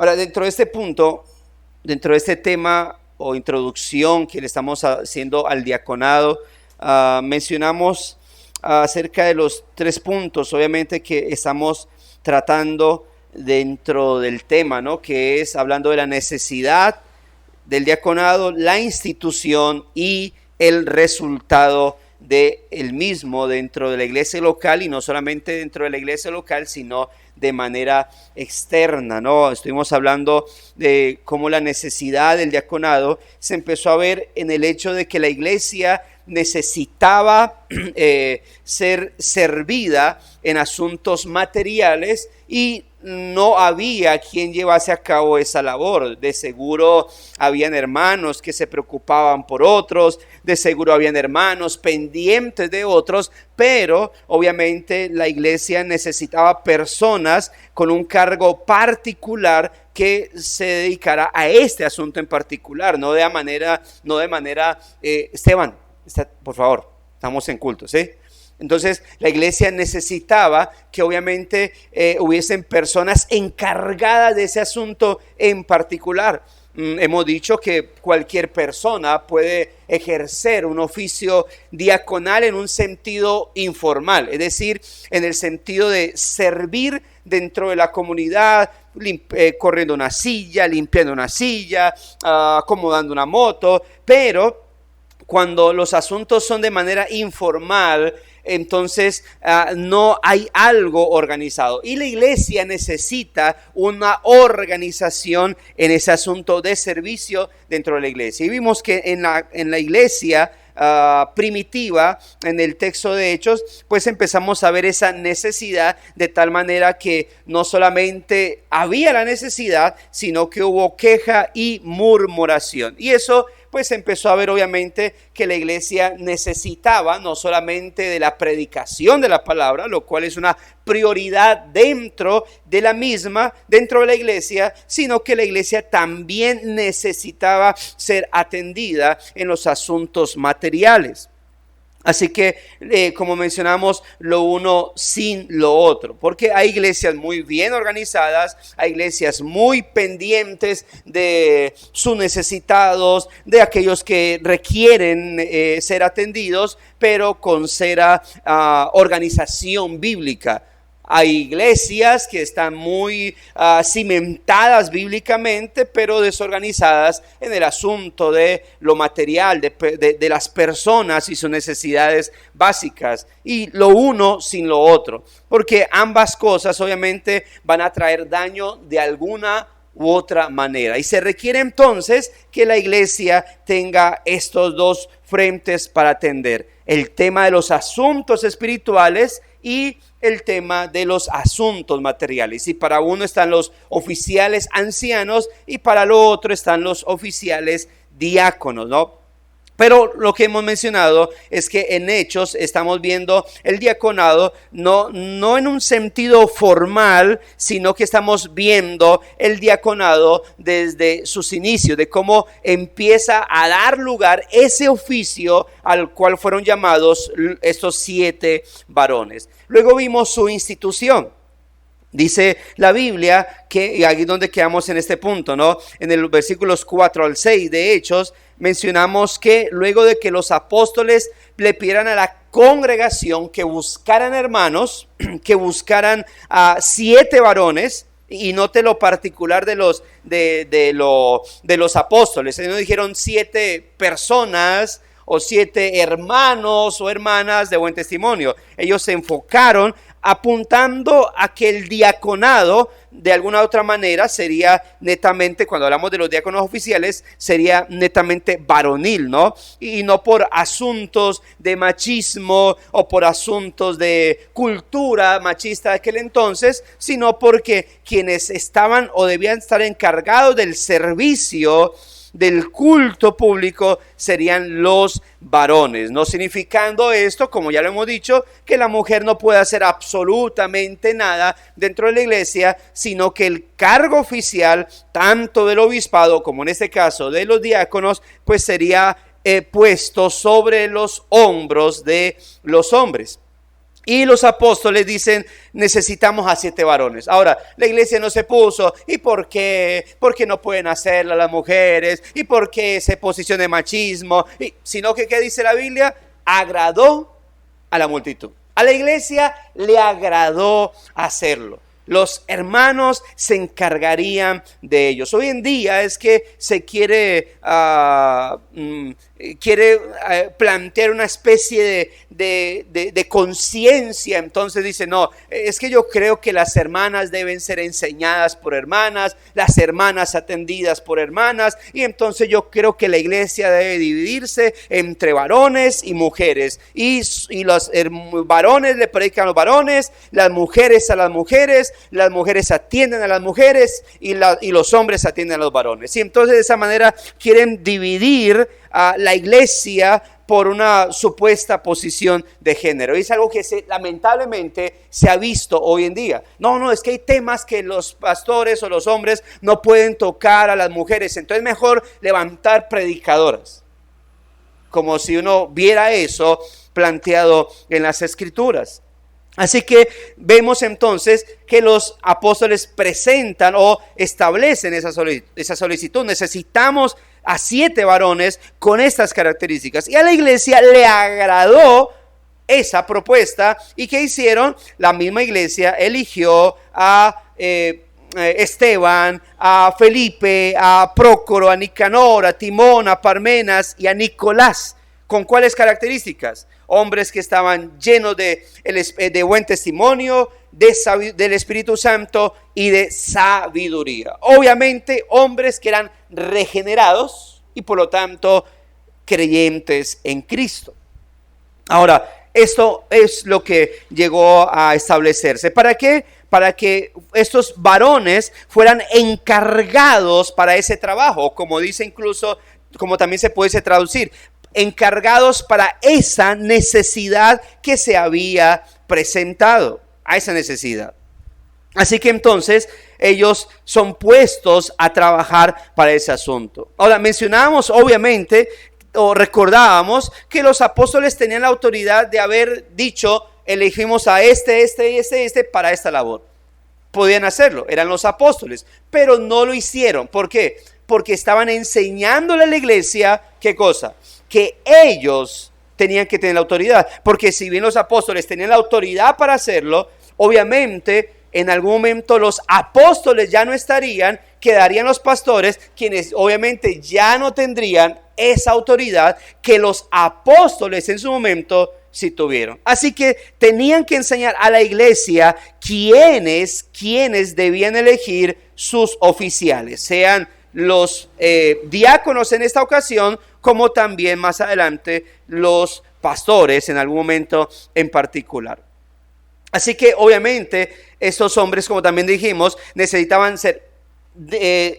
Ahora, dentro de este punto, dentro de este tema o introducción que le estamos haciendo al diaconado, mencionamos acerca de los 3 puntos, obviamente, que estamos tratando dentro del tema, ¿no? Que es hablando de la necesidad del diaconado, la institución y el resultado de el mismo dentro de la iglesia local, y no solamente dentro de la iglesia local, sino de manera externa, ¿no? Estuvimos hablando de cómo la necesidad del diaconado se empezó a ver en el hecho de que la iglesia necesitaba ser servida en asuntos materiales y no había quien llevase a cabo esa labor. De seguro habían hermanos que se preocupaban por otros, de seguro habían hermanos pendientes de otros, pero obviamente la iglesia necesitaba personas con un cargo particular que se dedicara a este asunto en particular, no de manera, Esteban, por favor, estamos en culto, ¿sí? Entonces la iglesia necesitaba que obviamente hubiesen personas encargadas de ese asunto en particular. Hemos dicho que cualquier persona puede ejercer un oficio diaconal en un sentido informal, es decir, en el sentido de servir dentro de la comunidad, corriendo una silla, limpiando una silla, acomodando una moto, pero cuando los asuntos son de manera informal, entonces no hay algo organizado. Y la iglesia necesita una organización en ese asunto de servicio dentro de la iglesia. Y vimos que en la iglesia primitiva, en el texto de Hechos, pues empezamos a ver esa necesidad, de tal manera que no solamente había la necesidad, sino que hubo queja y murmuración. Y eso pues empezó a ver obviamente que la iglesia necesitaba no solamente de la predicación de la palabra, lo cual es una prioridad dentro de la misma, dentro de la iglesia, sino que la iglesia también necesitaba ser atendida en los asuntos materiales. Así que, como mencionamos, lo uno sin lo otro, porque hay iglesias muy bien organizadas, hay iglesias muy pendientes de sus necesitados, de aquellos que requieren ser atendidos, pero con cera organización bíblica. Hay iglesias que están muy cimentadas bíblicamente, pero desorganizadas en el asunto de lo material, de las personas y sus necesidades básicas. Y lo uno sin lo otro, porque ambas cosas obviamente van a traer daño de alguna u otra manera. Y se requiere entonces que la iglesia tenga estos 2 frentes para atender: el tema de los asuntos espirituales y el tema de los asuntos materiales. Y para uno están los oficiales ancianos y para lo otro están los oficiales diáconos, ¿no? Pero lo que hemos mencionado es que en Hechos estamos viendo el diaconado no en un sentido formal, sino que estamos viendo el diaconado desde sus inicios, de cómo empieza a dar lugar ese oficio al cual fueron llamados estos 7 varones. Luego vimos su institución. Dice la Biblia que, y aquí es donde quedamos en este punto, ¿no? En el versículos 4 al 6 de Hechos, mencionamos que luego de que los apóstoles le pidieran a la congregación que buscaran hermanos, que buscaran a 7 varones, y note lo particular de los apóstoles. Ellos no dijeron 7 personas o 7 hermanos o hermanas de buen testimonio. Ellos se enfocaron apuntando a que el diaconado de alguna otra manera sería netamente, cuando hablamos de los diáconos oficiales, sería netamente varonil, ¿no? Y no por asuntos de machismo o por asuntos de cultura machista de aquel entonces, sino porque quienes estaban o debían estar encargados del servicio del culto público serían los varones, no significando esto, como ya lo hemos dicho, que la mujer no puede hacer absolutamente nada dentro de la iglesia, sino que el cargo oficial, tanto del obispado como en este caso de los diáconos, pues sería puesto sobre los hombros de los hombres. Y los apóstoles dicen, necesitamos a 7 varones. Ahora, la iglesia no se puso, ¿y por qué? ¿Por qué no pueden hacerlo las mujeres? ¿Y por qué se posiciona de machismo? Sino que, ¿qué dice la Biblia? Agradó a la multitud. A la iglesia le agradó hacerlo. Los hermanos se encargarían de ellos. Hoy en día es que se quiere plantear una especie de conciencia. Entonces dice, no, es que yo creo que las hermanas deben ser enseñadas por hermanas, las hermanas atendidas por hermanas, y entonces yo creo que la iglesia debe dividirse entre varones y mujeres, y los varones le predican a los varones, las mujeres a las mujeres atienden a las mujeres, y los hombres atienden a los varones. Y entonces de esa manera quieren dividir a la iglesia por una supuesta posición de género. Y es algo que lamentablemente se ha visto hoy en día. No, es que hay temas que los pastores o los hombres no pueden tocar a las mujeres, entonces mejor levantar predicadoras. Como si uno viera eso planteado en las Escrituras. Así que vemos entonces que los apóstoles presentan o establecen esa solicitud. Necesitamos a 7 varones con estas características. Y a la iglesia le agradó esa propuesta. ¿Y qué hicieron? La misma iglesia eligió a Esteban, a Felipe, a Prócoro, a Nicanor, a Timón, a Parmenas y a Nicolás. ¿Con cuáles características? Hombres que estaban llenos de buen testimonio, del Espíritu Santo y de sabiduría. Obviamente hombres que eran regenerados y por lo tanto creyentes en Cristo. Ahora, esto es lo que llegó a establecerse. ¿Para qué? Para que estos varones fueran encargados para ese trabajo, como dice incluso, como también se puede traducir, encargados para esa necesidad que se había presentado, a esa necesidad. Así que entonces ellos son puestos a trabajar para ese asunto. Ahora mencionábamos obviamente o recordábamos que los apóstoles tenían la autoridad de haber dicho, elegimos a este para esta labor. Podían hacerlo, eran los apóstoles, pero no lo hicieron. ¿Por qué? Porque estaban enseñándole a la iglesia, ¿qué cosa? Que ellos tenían que tener la autoridad, porque si bien los apóstoles tenían la autoridad para hacerlo, obviamente en algún momento los apóstoles ya no estarían, quedarían los pastores, quienes obviamente ya no tendrían esa autoridad que los apóstoles en su momento sí tuvieron. Así que tenían que enseñar a la iglesia quienes debían elegir sus oficiales, sean los diáconos en esta ocasión, como también más adelante los pastores en algún momento en particular. Así que obviamente estos hombres, como también dijimos, necesitaban ser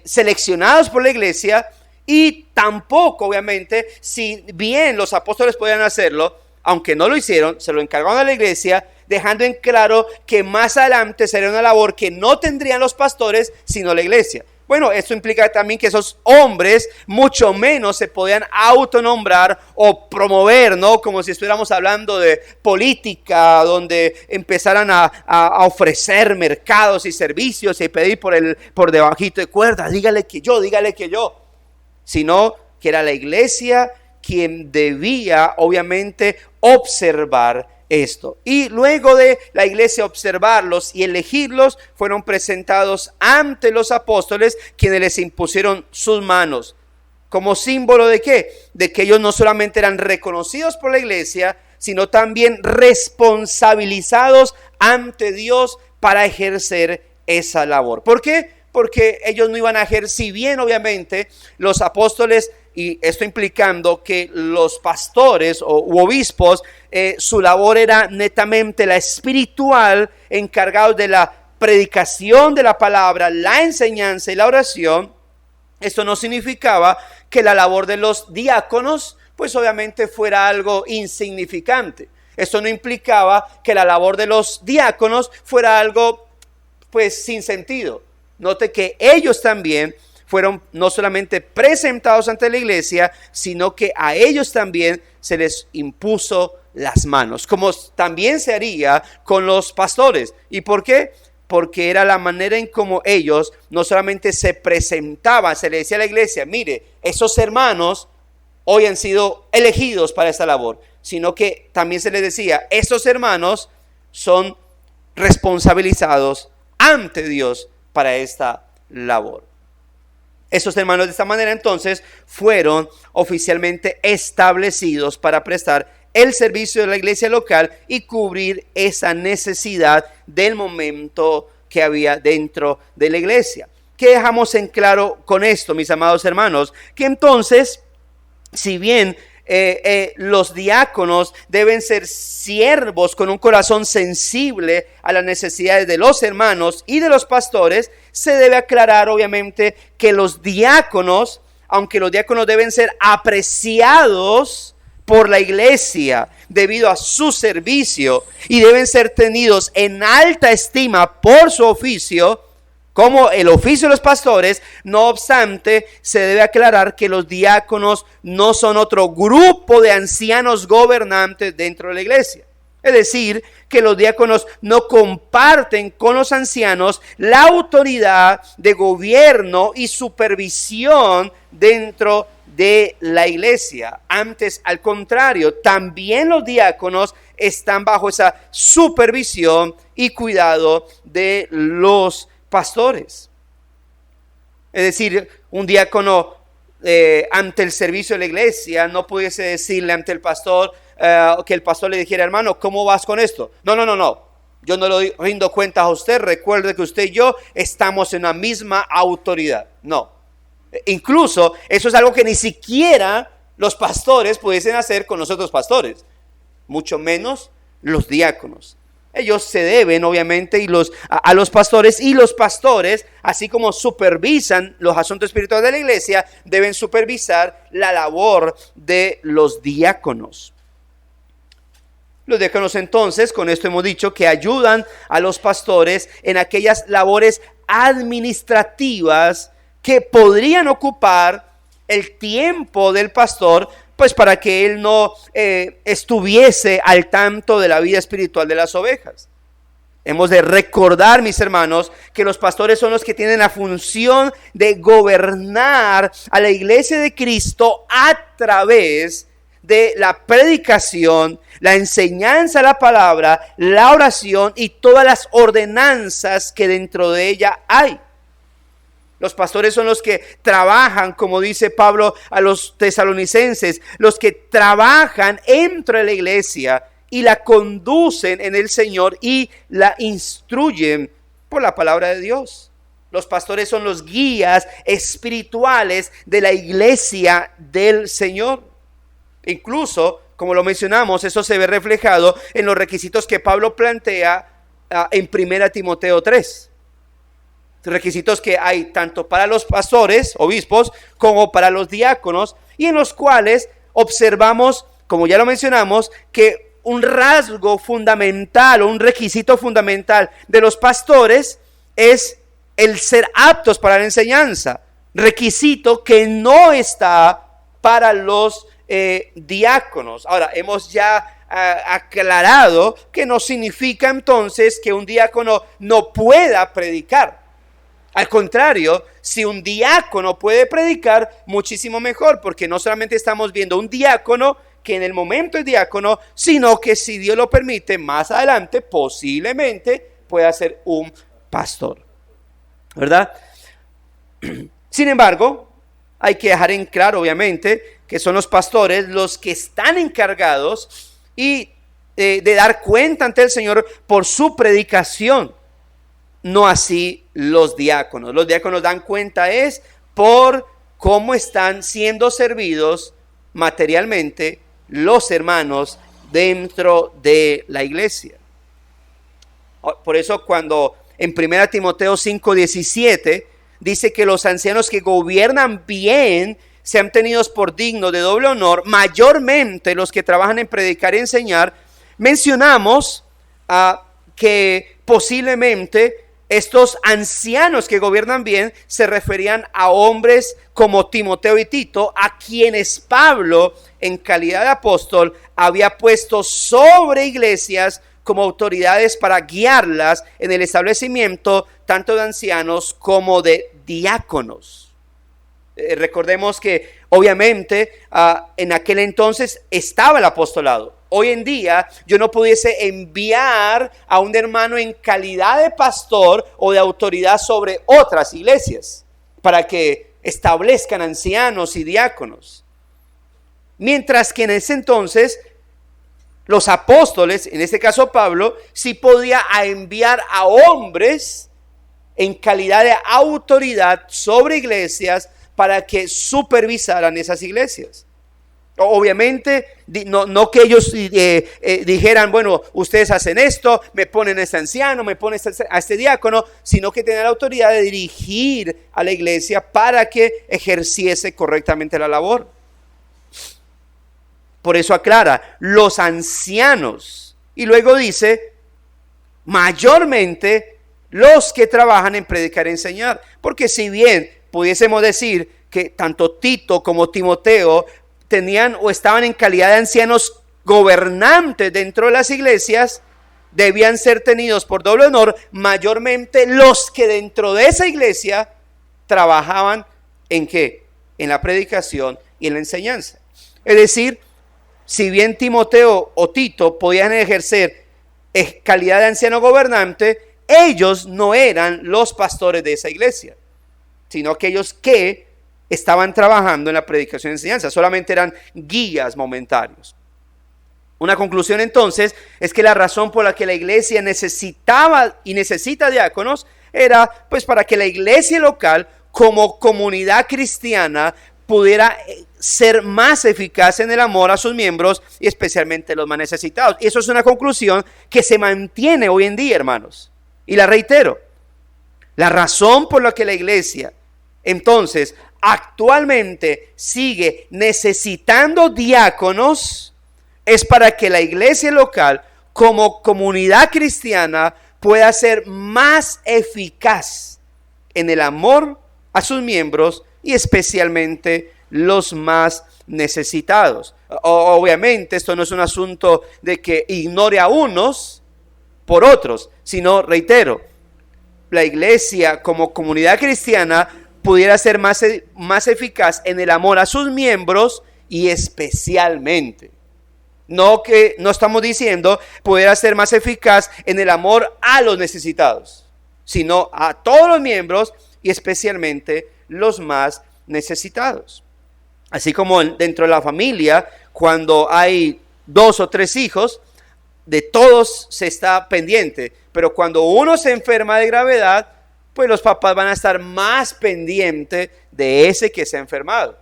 seleccionados por la iglesia, y tampoco obviamente, si bien los apóstoles podían hacerlo, aunque no lo hicieron, se lo encargaron a la iglesia, dejando en claro que más adelante sería una labor que no tendrían los pastores, sino la iglesia. Bueno, esto implica también que esos hombres mucho menos se podían autonombrar o promover, ¿no? Como si estuviéramos hablando de política, donde empezaran a ofrecer mercados y servicios y pedir por debajito de cuerda, dígale que yo. Sino que era la iglesia quien debía obviamente observar esto. Y luego de la iglesia observarlos y elegirlos, fueron presentados ante los apóstoles, quienes les impusieron sus manos. ¿Como símbolo de qué? De que ellos no solamente eran reconocidos por la iglesia, sino también responsabilizados ante Dios para ejercer esa labor. ¿Por qué? Porque ellos no iban a ejercer, si bien obviamente los apóstoles, y esto implicando que los pastores u obispos, su labor era netamente la espiritual, encargados de la predicación de la palabra, la enseñanza y la oración. Esto no significaba que la labor de los diáconos, pues obviamente fuera algo insignificante. Esto no implicaba que la labor de los diáconos fuera algo, pues, sin sentido. Note que ellos también fueron no solamente presentados ante la iglesia, sino que a ellos también se les impuso las manos, como también se haría con los pastores. ¿Y por qué? Porque era la manera en cómo ellos no solamente se presentaban, se le decía a la iglesia, mire, esos hermanos hoy han sido elegidos para esta labor, sino que también se les decía, esos hermanos son responsabilizados ante Dios para esta labor. Esos hermanos de esta manera entonces fueron oficialmente establecidos para prestar el servicio de la iglesia local y cubrir esa necesidad del momento que había dentro de la iglesia. ¿Qué dejamos en claro con esto, mis amados hermanos? Que entonces, si bien los diáconos deben ser siervos con un corazón sensible a las necesidades de los hermanos y de los pastores, se debe aclarar obviamente que los diáconos, aunque los diáconos deben ser apreciados por la iglesia debido a su servicio y deben ser tenidos en alta estima por su oficio, como el oficio de los pastores, no obstante, se debe aclarar que los diáconos no son otro grupo de ancianos gobernantes dentro de la iglesia. Es decir, que los diáconos no comparten con los ancianos la autoridad de gobierno y supervisión dentro de la iglesia. Antes, al contrario, también los diáconos están bajo esa supervisión y cuidado de los pastores. Es decir, un diácono ante el servicio de la iglesia no pudiese decirle ante el pastor, que el pastor le dijera, hermano, ¿cómo vas con esto? No, yo no le rindo cuentas a usted, recuerde que usted y yo estamos en la misma autoridad. No, incluso eso es algo que ni siquiera los pastores pudiesen hacer con los otros pastores, mucho menos los diáconos. Ellos se deben obviamente a los pastores, y los pastores, así como supervisan los asuntos espirituales de la iglesia, deben supervisar la labor de los diáconos. Los diáconos entonces, con esto hemos dicho que ayudan a los pastores en aquellas labores administrativas que podrían ocupar el tiempo del pastor, pues para que él no estuviese al tanto de la vida espiritual de las ovejas. Hemos de recordar, mis hermanos, que los pastores son los que tienen la función de gobernar a la iglesia de Cristo a través de la predicación, la enseñanza de la palabra, la oración y todas las ordenanzas que dentro de ella hay. Los pastores son los que trabajan, como dice Pablo a los tesalonicenses, los que trabajan entre la iglesia y la conducen en el Señor y la instruyen por la palabra de Dios. Los pastores son los guías espirituales de la iglesia del Señor. Incluso, como lo mencionamos, eso se ve reflejado en los requisitos que Pablo plantea en 1 Timoteo 3. Requisitos que hay tanto para los pastores, obispos, como para los diáconos, y en los cuales observamos, como ya lo mencionamos, que un rasgo fundamental o un requisito fundamental de los pastores es el ser aptos para la enseñanza, requisito que no está para los diáconos. Ahora, hemos ya aclarado que no significa entonces que un diácono no pueda predicar. Al contrario, si un diácono puede predicar, muchísimo mejor, porque no solamente estamos viendo un diácono que en el momento es diácono, sino que si Dios lo permite, más adelante posiblemente pueda ser un pastor, ¿verdad? Sin embargo, hay que dejar en claro, obviamente, que son los pastores los que están encargados y de dar cuenta ante el Señor por su predicación. No así los diáconos. Los diáconos dan cuenta es por cómo están siendo servidos materialmente los hermanos dentro de la iglesia. Por eso cuando en 1 Timoteo 5:17 dice que los ancianos que gobiernan bien sean tenidos por dignos de doble honor, mayormente los que trabajan en predicar y enseñar, mencionamos que posiblemente estos ancianos que gobiernan bien se referían a hombres como Timoteo y Tito, a quienes Pablo, en calidad de apóstol, había puesto sobre iglesias como autoridades para guiarlas en el establecimiento tanto de ancianos como de diáconos. Recordemos que obviamente en aquel entonces estaba el apostolado. Hoy en día yo no pudiese enviar a un hermano en calidad de pastor o de autoridad sobre otras iglesias para que establezcan ancianos y diáconos. Mientras que en ese entonces los apóstoles, en este caso Pablo, sí podía enviar a hombres en calidad de autoridad sobre iglesias para que supervisaran esas iglesias. Obviamente, no que ellos dijeran, bueno, ustedes hacen esto, me ponen a este anciano, me ponen a este diácono, sino que tenían la autoridad de dirigir a la iglesia para que ejerciese correctamente la labor. Por eso aclara, los ancianos, y luego dice, mayormente los que trabajan en predicar y enseñar, porque si bien pudiésemos decir que tanto Tito como Timoteo tenían o estaban en calidad de ancianos gobernantes dentro de las iglesias, debían ser tenidos por doble honor, mayormente los que dentro de esa iglesia trabajaban ¿en qué? En la predicación y en la enseñanza. Es decir, si bien Timoteo o Tito podían ejercer calidad de anciano gobernante, ellos no eran los pastores de esa iglesia, sino aquellos que estaban trabajando en la predicación y enseñanza, solamente eran guías momentáneos. Una conclusión entonces es que la razón por la que la iglesia necesitaba y necesita diáconos era pues para que la iglesia local como comunidad cristiana pudiera ser más eficaz en el amor a sus miembros y especialmente los más necesitados. Y eso es una conclusión que se mantiene hoy en día, hermanos. Y la reitero, la razón por la que la iglesia entonces actualmente sigue necesitando diáconos es para que la iglesia local como comunidad cristiana pueda ser más eficaz en el amor a sus miembros y especialmente los más necesitados. Obviamente esto no es un asunto de que ignore a unos por otros, sino, reitero, la iglesia como comunidad cristiana pudiera ser más eficaz en el amor a sus miembros y especialmente. No estamos diciendo pudiera ser más eficaz en el amor a los necesitados, sino a todos los miembros y especialmente los más necesitados. Así como dentro de la familia, cuando hay 2 o 3 hijos, de todos se está pendiente, pero cuando uno se enferma de gravedad, pues los papás van a estar más pendientes de ese que se ha enfermado.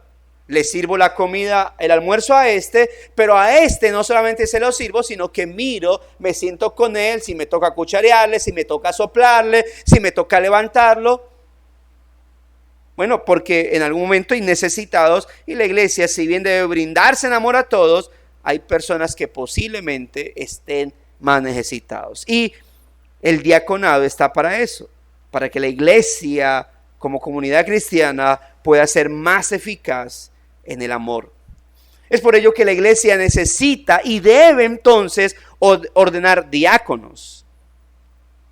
Le sirvo la comida, el almuerzo a este, pero a este no solamente se lo sirvo, sino que miro, me siento con él, si me toca cucharearle, si me toca soplarle, si me toca levantarlo. Bueno, porque en algún momento hay necesitados y la iglesia, si bien debe brindarse en amor a todos, hay personas que posiblemente estén más necesitados. Y el diaconado está para eso, para que la iglesia como comunidad cristiana pueda ser más eficaz en el amor. Es por ello que la iglesia necesita y debe entonces ordenar diáconos.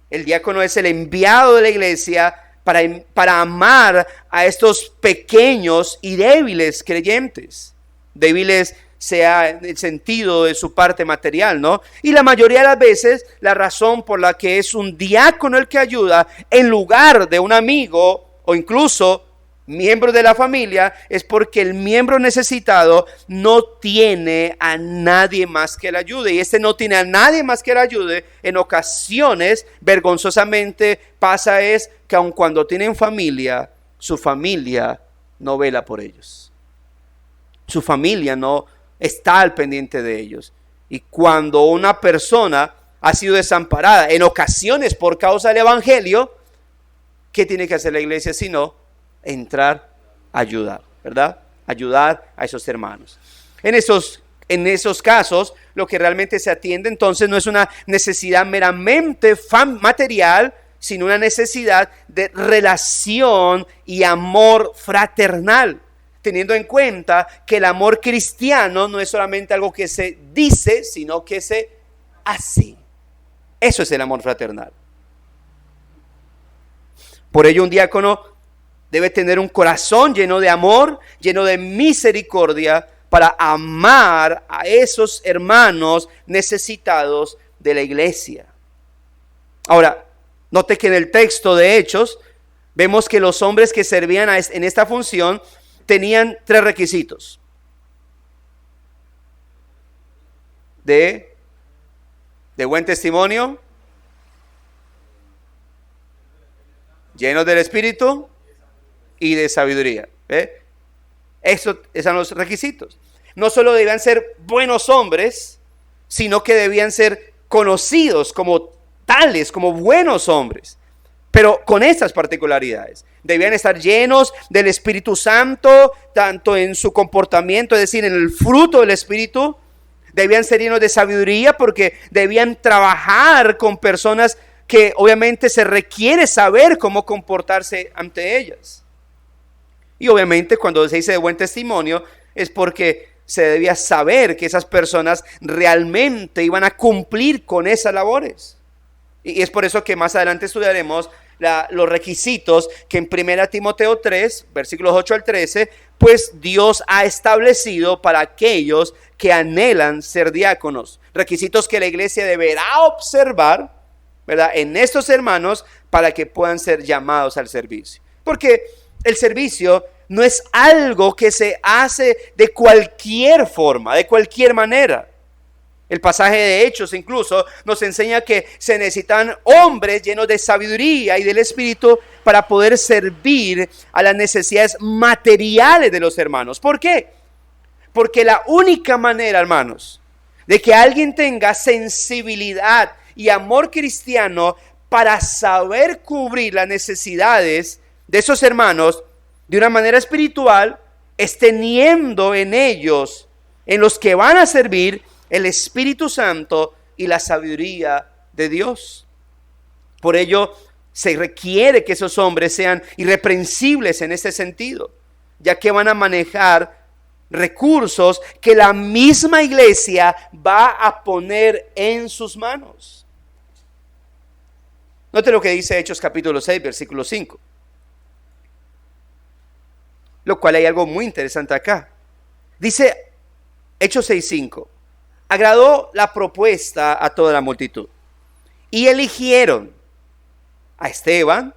El diácono es el enviado de la iglesia para amar a estos pequeños y débiles creyentes. Débiles sea en el sentido de su parte material, ¿no? Y la mayoría de las veces la razón por la que es un diácono el que ayuda en lugar de un amigo o incluso miembro de la familia es porque el miembro necesitado no tiene a nadie más que le ayude, y no tiene a nadie más que le ayude. En ocasiones vergonzosamente pasa es que aun cuando tienen familia, su familia no vela por ellos, su familia no está al pendiente de ellos. Y cuando una persona ha sido desamparada en ocasiones por causa del evangelio, ¿qué tiene que hacer la iglesia sino entrar a ayudar, ¿verdad? Ayudar a esos hermanos. En esos casos, lo que realmente se atiende entonces no es una necesidad meramente material, sino una necesidad de relación y amor fraternal, teniendo en cuenta que el amor cristiano no es solamente algo que se dice, sino que se hace. Eso es el amor fraternal. Por ello, un diácono debe tener un corazón lleno de amor, lleno de misericordia, para amar a esos hermanos necesitados de la iglesia. Ahora, note que en el texto de Hechos vemos que los hombres que servían en esta función tenían 3 requisitos. De buen testimonio, llenos del Espíritu y de sabiduría. Esos son los requisitos. No solo debían ser buenos hombres, sino que debían ser conocidos como tales, como buenos hombres, pero con estas particularidades. Debían estar llenos del Espíritu Santo, tanto en su comportamiento, es decir, en el fruto del Espíritu. Debían ser llenos de sabiduría, porque debían trabajar con personas que obviamente se requiere saber cómo comportarse ante ellas. Y obviamente cuando se dice de buen testimonio es porque se debía saber que esas personas realmente iban a cumplir con esas labores. Y es por eso que más adelante estudiaremos los requisitos que en 1 Timoteo 3, versículos 8 al 13, pues Dios ha establecido para aquellos que anhelan ser diáconos. Requisitos que la iglesia deberá observar, ¿verdad?, en estos hermanos para que puedan ser llamados al servicio. Porque el servicio no es algo que se hace de cualquier forma, de cualquier manera. El pasaje de Hechos incluso nos enseña que se necesitan hombres llenos de sabiduría y del Espíritu para poder servir a las necesidades materiales de los hermanos. ¿Por qué? Porque la única manera, hermanos, de que alguien tenga sensibilidad y amor cristiano para saber cubrir las necesidades de esos hermanos de una manera espiritual, es teniendo en ellos, en los que van a servir, el Espíritu Santo y la sabiduría de Dios. Por ello se requiere que esos hombres sean irreprensibles en este sentido, ya que van a manejar recursos que la misma iglesia va a poner en sus manos. Note lo que dice Hechos capítulo 6, versículo 5. Lo cual hay algo muy interesante acá. Dice Hechos 6:5. Agradó la propuesta a toda la multitud y eligieron a Esteban,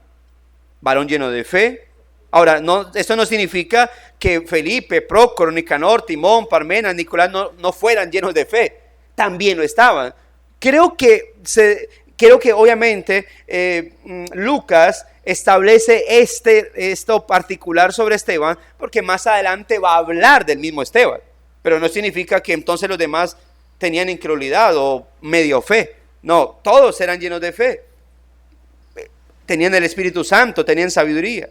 varón lleno de fe. Ahora, esto no significa que Felipe, Prócoro, Nicanor, Timón, Parmenas, Nicolás no fueran llenos de fe. También lo estaban. Creo que obviamente Lucas establece esto particular sobre Esteban, porque más adelante va a hablar del mismo Esteban. Pero no significa que entonces los demás tenían incredulidad o medio fe. No, todos eran llenos de fe. Tenían el Espíritu Santo, tenían sabiduría.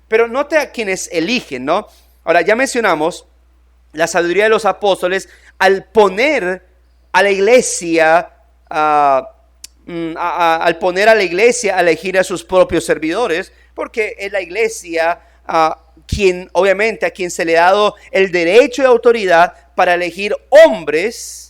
Pero note a quienes eligen, ¿no? Ahora, ya mencionamos la sabiduría de los apóstoles al poner a la iglesia, al poner a la iglesia a elegir a sus propios servidores, porque es la iglesia a quien se le ha dado el derecho y autoridad para elegir hombres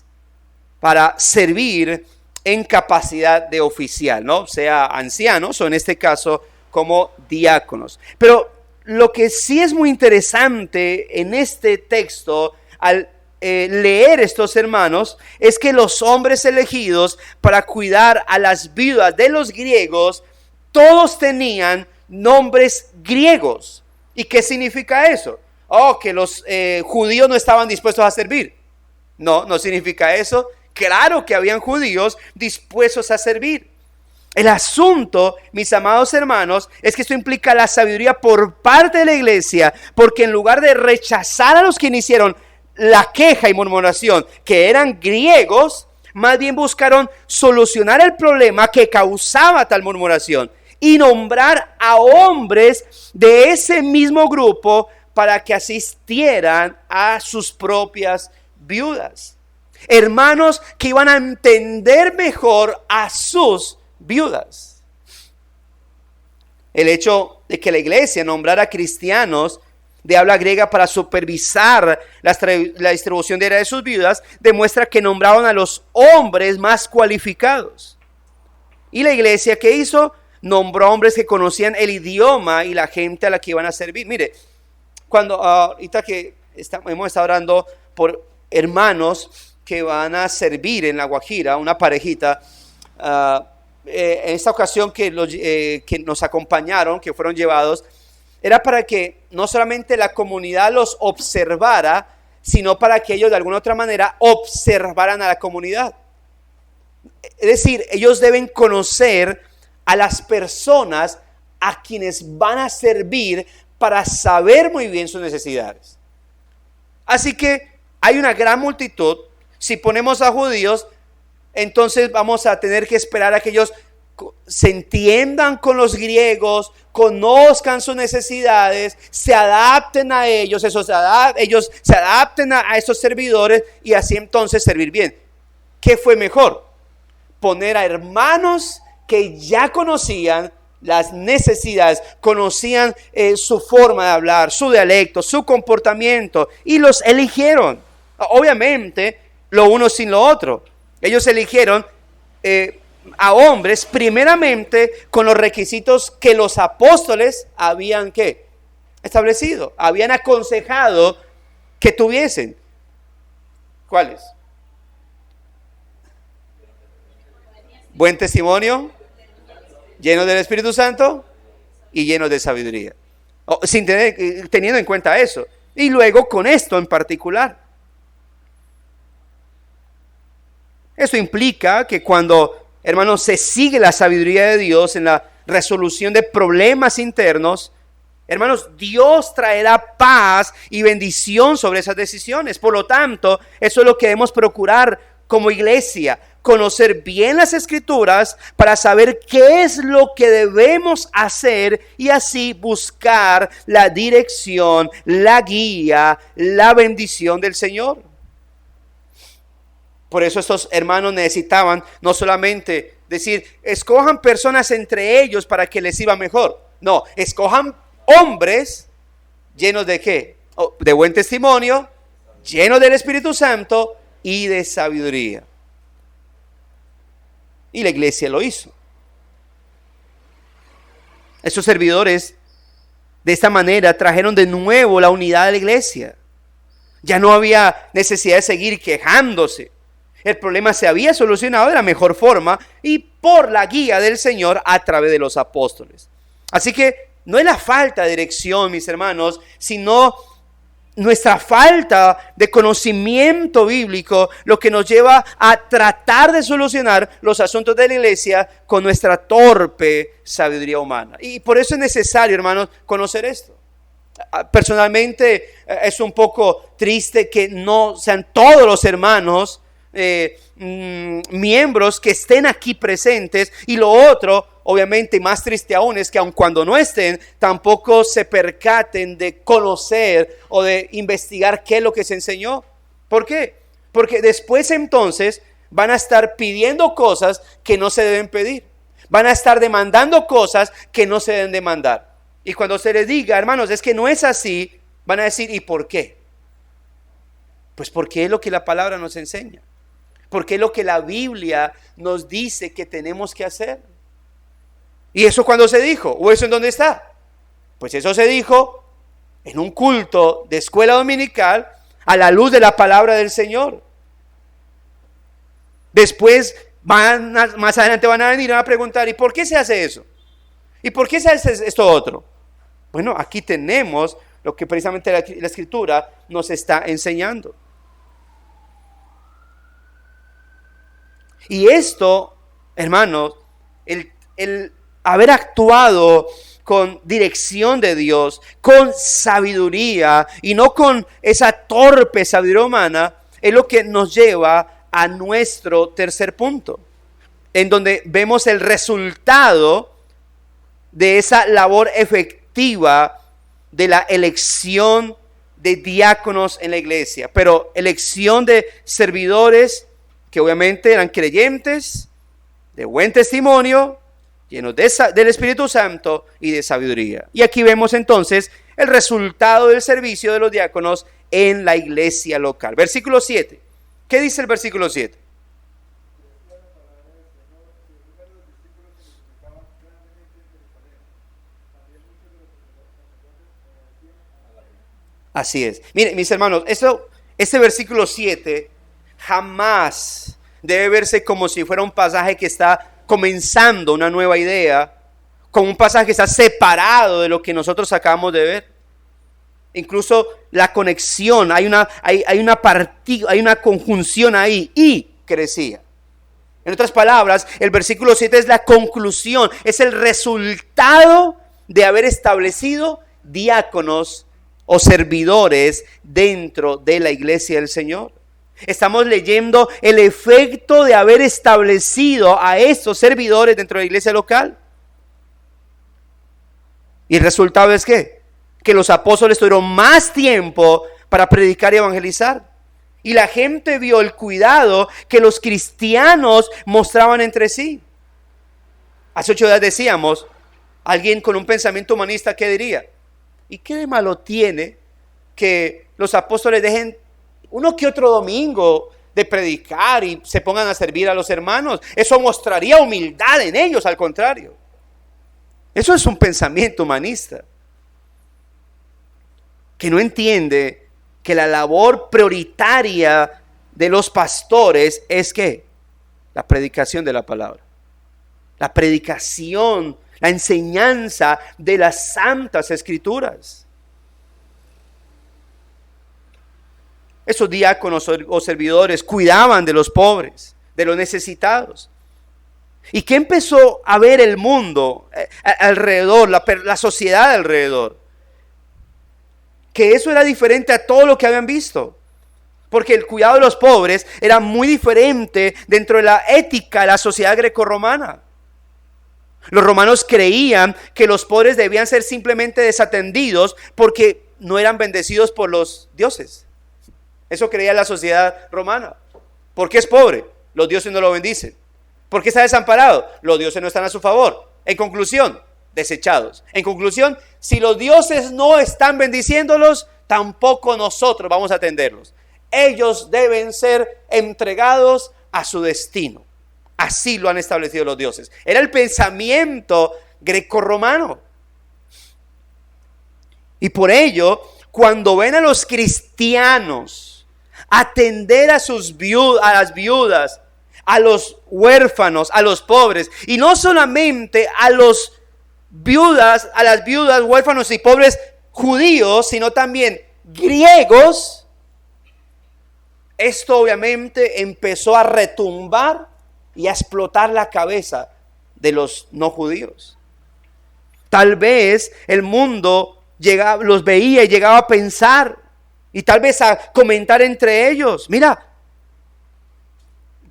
para servir en capacidad de oficial, ¿no? Sea ancianos o en este caso como diáconos. Pero lo que sí es muy interesante en este texto al leer estos hermanos es que los hombres elegidos para cuidar a las viudas de los griegos, todos tenían nombres griegos. ¿Y qué significa eso? Que los judíos no estaban dispuestos a servir. No significa eso. Claro que habían judíos dispuestos a servir. El asunto, mis amados hermanos, es que esto implica la sabiduría por parte de la iglesia, porque en lugar de rechazar a los que hicieron la queja y murmuración, que eran griegos, más bien buscaron solucionar el problema que causaba tal murmuración y nombrar a hombres de ese mismo grupo para que asistieran a sus propias viudas. Hermanos que iban a entender mejor a sus viudas. El hecho de que la iglesia nombrara cristianos de habla griega para supervisar la distribución diaria de sus viudas demuestra que nombraron a los hombres más cualificados. Y la iglesia, ¿qué hizo? Nombró hombres que conocían el idioma y la gente a la que iban a servir. Mire, cuando ahorita que hemos estado orando por hermanos que van a servir en La Guajira, una parejita, en esta ocasión que nos acompañaron, que fueron llevados, era para que no solamente la comunidad los observara, sino para que ellos de alguna otra manera observaran a la comunidad. Es decir, ellos deben conocer a las personas a quienes van a servir para saber muy bien sus necesidades. Así que hay una gran multitud. Si ponemos a judíos, entonces vamos a tener que esperar a que ellos se entiendan con los griegos, conozcan sus necesidades, se adapten a ellos, ellos se adapten a estos servidores y así entonces servir bien. ¿Qué fue mejor? Poner a hermanos que ya conocían las necesidades, conocían su forma de hablar, su dialecto, su comportamiento y los eligieron. Obviamente, lo uno sin lo otro. Ellos eligieron a hombres primeramente con los requisitos que los apóstoles habían establecido, habían aconsejado que tuviesen. ¿Cuáles? Buen testimonio, lleno del Espíritu Santo y lleno de sabiduría. Teniendo en cuenta eso. Y luego con esto en particular. Eso implica que cuando, hermanos, se sigue la sabiduría de Dios en la resolución de problemas internos, hermanos, Dios traerá paz y bendición sobre esas decisiones. Por lo tanto, eso es lo que debemos procurar como iglesia, conocer bien las Escrituras para saber qué es lo que debemos hacer y así buscar la dirección, la guía, la bendición del Señor. Por eso estos hermanos necesitaban no solamente decir, escojan personas entre ellos para que les iba mejor. No, escojan hombres llenos de ¿qué? De buen testimonio, llenos del Espíritu Santo y de sabiduría. Y la iglesia lo hizo. Estos servidores de esta manera trajeron de nuevo la unidad de la iglesia. Ya no había necesidad de seguir quejándose. El problema se había solucionado de la mejor forma y por la guía del Señor a través de los apóstoles. Así que no es la falta de dirección, mis hermanos, sino nuestra falta de conocimiento bíblico lo que nos lleva a tratar de solucionar los asuntos de la iglesia con nuestra torpe sabiduría humana. Y por eso es necesario, hermanos, conocer esto. Personalmente es un poco triste que no sean todos los hermanos miembros que estén aquí presentes, y lo otro, obviamente más triste aún, es que aun cuando no estén, tampoco se percaten de conocer o de investigar qué es lo que se enseñó. ¿Por qué? Porque después entonces van a estar pidiendo cosas que no se deben pedir, van a estar demandando cosas que no se deben demandar, y cuando se les diga, hermanos, es que no es así, van a decir, ¿y por qué? Pues porque es lo que la palabra nos enseña. Porque es lo que la Biblia nos dice que tenemos que hacer. ¿Y eso cuándo se dijo? ¿O eso en dónde está? Pues eso se dijo en un culto de escuela dominical a la luz de la palabra del Señor. Después, más adelante van a venir y van a preguntar, ¿y por qué se hace eso? ¿Y por qué se hace esto otro? Bueno, aquí tenemos lo que precisamente la Escritura nos está enseñando. Y esto, hermanos, el haber actuado con dirección de Dios, con sabiduría y no con esa torpe sabiduría humana, es lo que nos lleva a nuestro tercer punto, en donde vemos el resultado de esa labor efectiva de la elección de diáconos en la iglesia, pero elección de servidores que obviamente eran creyentes, de buen testimonio, llenos del Espíritu Santo y de sabiduría. Y aquí vemos entonces el resultado del servicio de los diáconos en la iglesia local. Versículo 7. ¿Qué dice el versículo 7? Así es. Miren, mis hermanos, este versículo 7 jamás debe verse como si fuera un pasaje que está comenzando una nueva idea, como un pasaje que está separado de lo que nosotros acabamos de ver. Incluso la conexión, hay una conjunción ahí, y crecía. En otras palabras, el versículo 7 es la conclusión, es el resultado de haber establecido diáconos o servidores dentro de la iglesia del Señor. Estamos leyendo el efecto de haber establecido a estos servidores dentro de la iglesia local. Y el resultado es ¿qué? Que los apóstoles tuvieron más tiempo para predicar y evangelizar. Y la gente vio el cuidado que los cristianos mostraban entre sí. Hace 8 días decíamos, alguien con un pensamiento humanista, ¿qué diría? ¿Y qué de malo tiene que los apóstoles dejen uno que otro domingo de predicar y se pongan a servir a los hermanos? Eso mostraría humildad en ellos, al contrario. Eso es un pensamiento humanista que no entiende que la labor prioritaria de los pastores es ¿qué? La predicación de la palabra. La predicación, la enseñanza de las santas escrituras. Esos diáconos o servidores cuidaban de los pobres, de los necesitados. ¿Y qué empezó a ver el mundo alrededor, la sociedad alrededor? Que eso era diferente a todo lo que habían visto. Porque el cuidado de los pobres era muy diferente dentro de la ética de la sociedad grecorromana. Los romanos creían que los pobres debían ser simplemente desatendidos porque no eran bendecidos por los dioses. Eso creía la sociedad romana. ¿Por qué es pobre? Los dioses no lo bendicen. ¿Por qué está desamparado? Los dioses no están a su favor. En conclusión, desechados. En conclusión, si los dioses no están bendiciéndolos, tampoco nosotros vamos a atenderlos. Ellos deben ser entregados a su destino. Así lo han establecido los dioses. Era el pensamiento grecorromano. Y por ello, cuando ven a los cristianos atender a las viudas, a los huérfanos, a los pobres, y no solamente a las viudas, huérfanos y pobres judíos, sino también griegos, esto obviamente empezó a retumbar y a explotar la cabeza de los no judíos. Tal vez el mundo los veía y llegaba a pensar y tal vez a comentar entre ellos, mira,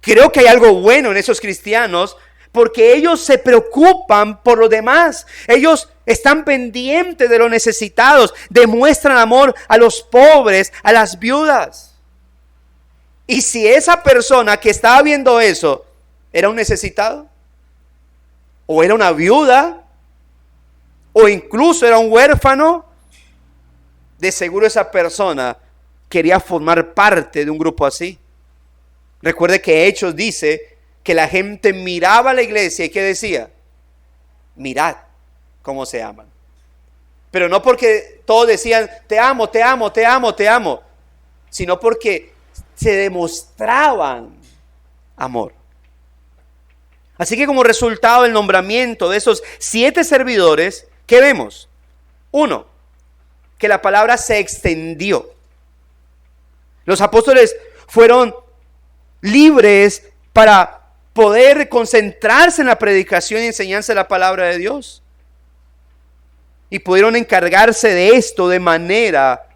creo que hay algo bueno en esos cristianos porque ellos se preocupan por los demás, ellos están pendientes de los necesitados, demuestran amor a los pobres, a las viudas. Y si esa persona que estaba viendo eso era un necesitado, o era una viuda, o incluso era un huérfano, de seguro esa persona quería formar parte de un grupo así. Recuerde que Hechos dice que la gente miraba a la iglesia y ¿qué decía? Mirad cómo se aman. Pero no porque todos decían te amo, te amo, te amo, te amo, sino porque se demostraban amor. Así que como resultado del nombramiento de esos 7 servidores, ¿qué vemos? 1, que la palabra se extendió. Los apóstoles fueron libres para poder concentrarse en la predicación y enseñanza de la palabra de Dios. Y pudieron encargarse de esto de manera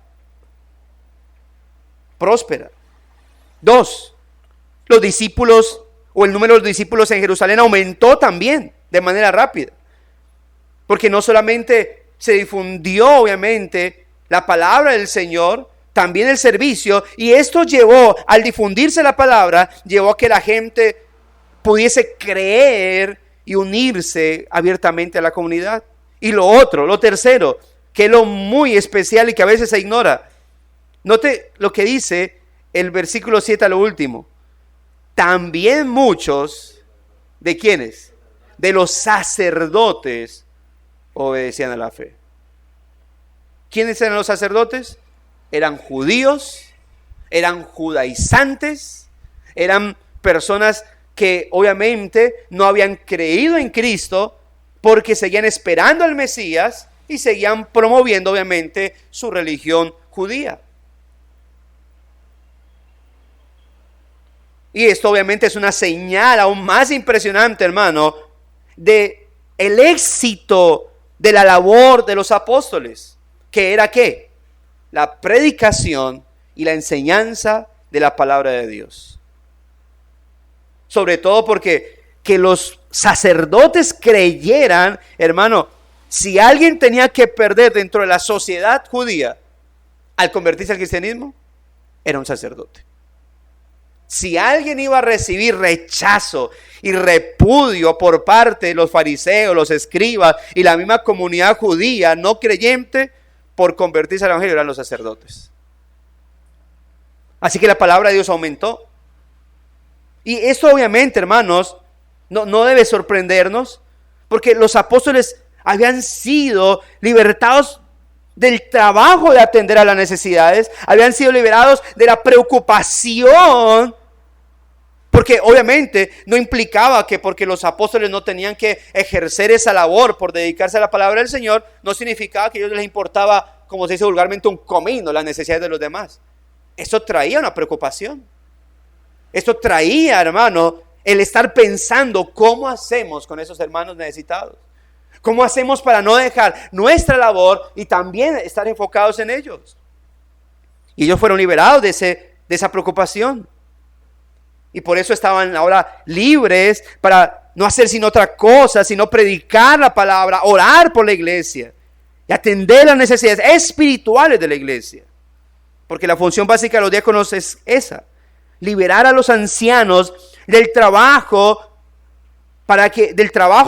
próspera. 2, los discípulos o el número de los discípulos en Jerusalén aumentó también de manera rápida. Porque no solamente se difundió obviamente la palabra del Señor, también el servicio, y esto llevó, al difundirse la palabra, llevó a que la gente pudiese creer y unirse abiertamente a la comunidad. Y lo tercero, que es lo muy especial y que a veces se ignora. Note lo que dice el versículo 7 a lo último. También muchos, ¿de quiénes? De los sacerdotes obedecían a la fe. ¿Quiénes eran los sacerdotes? Eran judíos, eran judaizantes, eran personas que obviamente no habían creído en Cristo porque seguían esperando al Mesías y seguían promoviendo obviamente su religión judía. Y esto obviamente es una señal aún más impresionante, hermano, de el éxito de la labor de los apóstoles, que era ¿qué? La predicación y la enseñanza de la palabra de Dios. Sobre todo porque que los sacerdotes creyeran, hermano, si alguien tenía que perder dentro de la sociedad judía al convertirse al cristianismo, era un sacerdote. Si alguien iba a recibir rechazo y repudio por parte de los fariseos, los escribas y la misma comunidad judía no creyente por convertirse al evangelio, eran los sacerdotes. Así que la palabra de Dios aumentó. Y esto obviamente, hermanos, no debe sorprendernos, porque los apóstoles habían sido libertados del trabajo de atender a las necesidades, habían sido liberados de la preocupación, porque obviamente no implicaba que porque los apóstoles no tenían que ejercer esa labor por dedicarse a la palabra del Señor, no significaba que a ellos les importaba, como se dice vulgarmente, un comino las necesidades de los demás. Eso traía una preocupación. Esto traía, hermano, el estar pensando cómo hacemos con esos hermanos necesitados. ¿Cómo hacemos para no dejar nuestra labor y también estar enfocados en ellos? Y ellos fueron liberados de esa preocupación. Y por eso estaban ahora libres para no hacer sino otra cosa, sino predicar la palabra, orar por la iglesia y atender las necesidades espirituales de la iglesia. Porque la función básica de los diáconos es esa: liberar a los ancianos del trabajo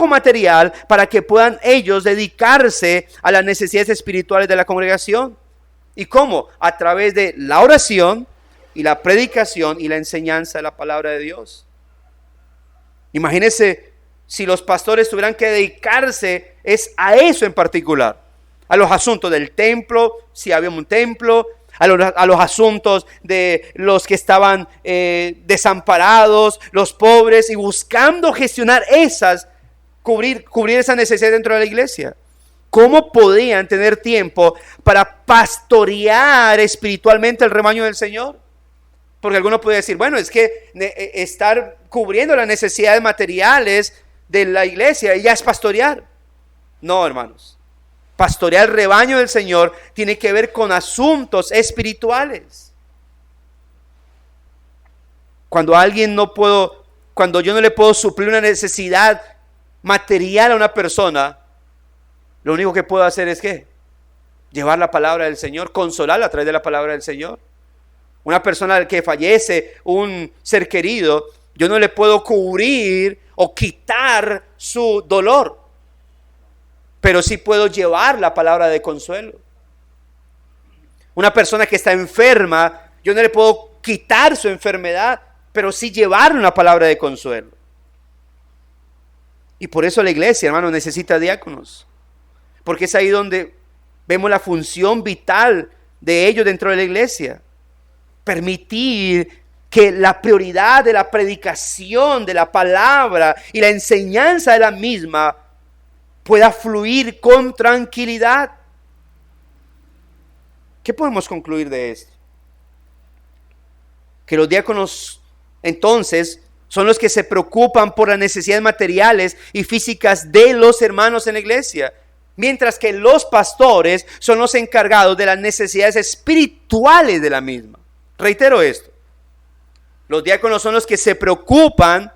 material para que puedan ellos dedicarse a las necesidades espirituales de la congregación. ¿Y cómo? A través de la oración y la predicación y la enseñanza de la palabra de Dios. Imagínense si los pastores tuvieran que dedicarse a eso en particular, a los asuntos del templo, si había un templo, a los asuntos de los que estaban desamparados, los pobres, y buscando gestionar cubrir esas necesidades dentro de la iglesia. ¿Cómo podían tener tiempo para pastorear espiritualmente el rebaño del Señor? Porque algunos pueden decir, bueno, es que estar cubriendo las necesidades materiales de la iglesia ya es pastorear. No, hermanos. Pastorear el rebaño del Señor tiene que ver con asuntos espirituales. Cuando yo no le puedo suplir una necesidad material a una persona, lo único que puedo hacer es ¿qué? Llevar la palabra del Señor, consolarla a través de la palabra del Señor. Una persona que fallece, un ser querido, yo no le puedo cubrir o quitar su dolor, pero sí puedo llevar la palabra de consuelo. Una persona que está enferma, yo no le puedo quitar su enfermedad, pero sí llevarle una palabra de consuelo. Y por eso la iglesia, hermano, necesita diáconos, porque es ahí donde vemos la función vital de ellos dentro de la iglesia. Permitir que la prioridad de la predicación de la palabra y la enseñanza de la misma pueda fluir con tranquilidad. ¿Qué podemos concluir de esto? Que los diáconos entonces son los que se preocupan por las necesidades materiales y físicas de los hermanos en la iglesia, mientras que los pastores son los encargados de las necesidades espirituales de la misma. Reitero esto: los diáconos son los que se preocupan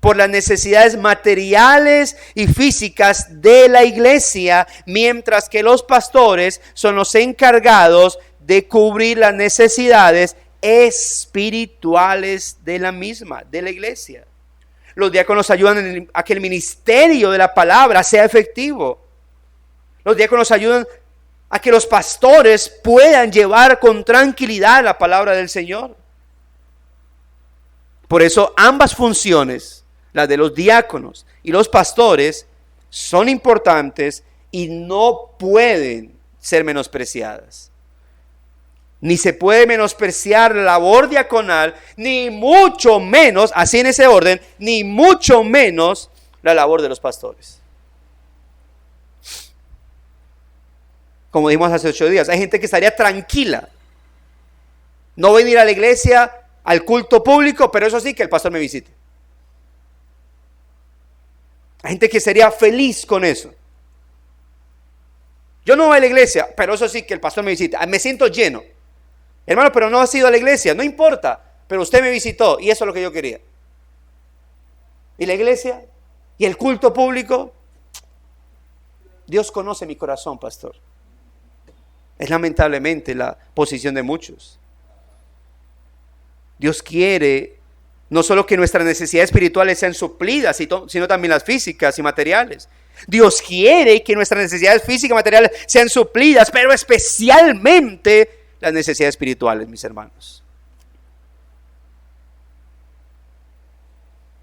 por las necesidades materiales y físicas de la iglesia, mientras que los pastores son los encargados de cubrir las necesidades espirituales de la misma, de la iglesia. Los diáconos ayudan a que el ministerio de la palabra sea efectivo. Los diáconos ayudan a que los pastores puedan llevar con tranquilidad la palabra del Señor. Por eso ambas funciones, las de los diáconos y los pastores, son importantes y no pueden ser menospreciadas. Ni se puede menospreciar la labor diaconal, ni mucho menos, así en ese orden, ni mucho menos la labor de los pastores. Como dijimos hace 8 días, hay gente que estaría tranquila, no venir a la iglesia, al culto público, pero eso sí, que el pastor me visite. Hay gente que sería feliz con eso. Yo no voy a la iglesia, pero eso sí, que el pastor me visite. Me siento lleno. Hermano, pero no has ido a la iglesia, no importa, pero usted me visitó y eso es lo que yo quería. ¿Y la iglesia? ¿Y el culto público? Dios conoce mi corazón, pastor. Es lamentablemente la posición de muchos. Dios quiere no solo que nuestras necesidades espirituales sean suplidas, sino también las físicas y materiales. Dios quiere que nuestras necesidades físicas y materiales sean suplidas, pero especialmente las necesidades espirituales, mis hermanos.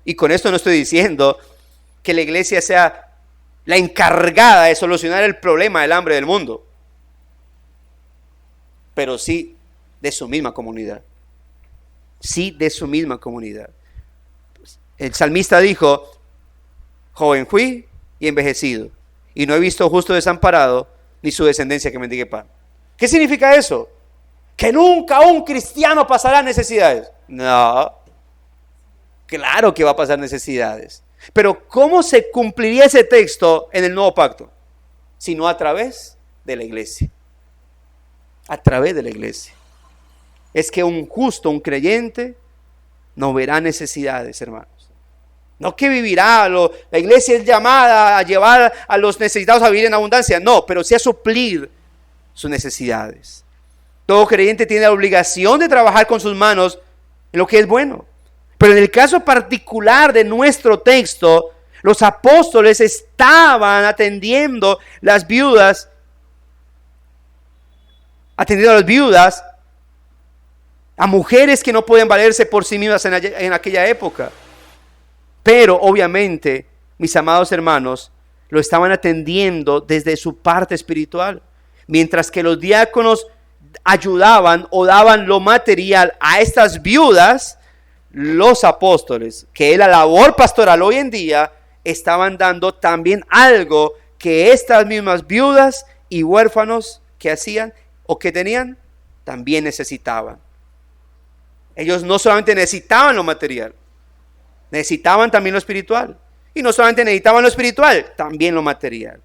Y con esto no estoy diciendo que la iglesia sea la encargada de solucionar el problema del hambre del mundo, pero sí de su misma comunidad. Sí, de su misma comunidad. El salmista dijo: joven fui y envejecido, y no he visto justo desamparado, ni su descendencia que mendigue pan. ¿Qué significa eso? ¿Que nunca un cristiano pasará necesidades? No, claro que va a pasar necesidades. Pero ¿cómo se cumpliría ese texto en el nuevo pacto? Sino a través de la iglesia. A través de la iglesia. Es que un justo, un creyente, no verá necesidades, hermanos. No que vivirá, la iglesia es llamada a llevar a los necesitados a vivir en abundancia. No, pero sí a suplir sus necesidades. Todo creyente tiene la obligación de trabajar con sus manos en lo que es bueno. Pero en el caso particular de nuestro texto, los apóstoles estaban atendiendo a las viudas, a mujeres que no podían valerse por sí mismas en aquella época. Pero obviamente, mis amados hermanos, lo estaban atendiendo desde su parte espiritual. Mientras que los diáconos ayudaban o daban lo material a estas viudas, los apóstoles, que es la labor pastoral hoy en día, estaban dando también algo que estas mismas viudas y huérfanos que hacían o que tenían, también necesitaban. Ellos no solamente necesitaban lo material, necesitaban también lo espiritual. Y no solamente necesitaban lo espiritual, también lo material.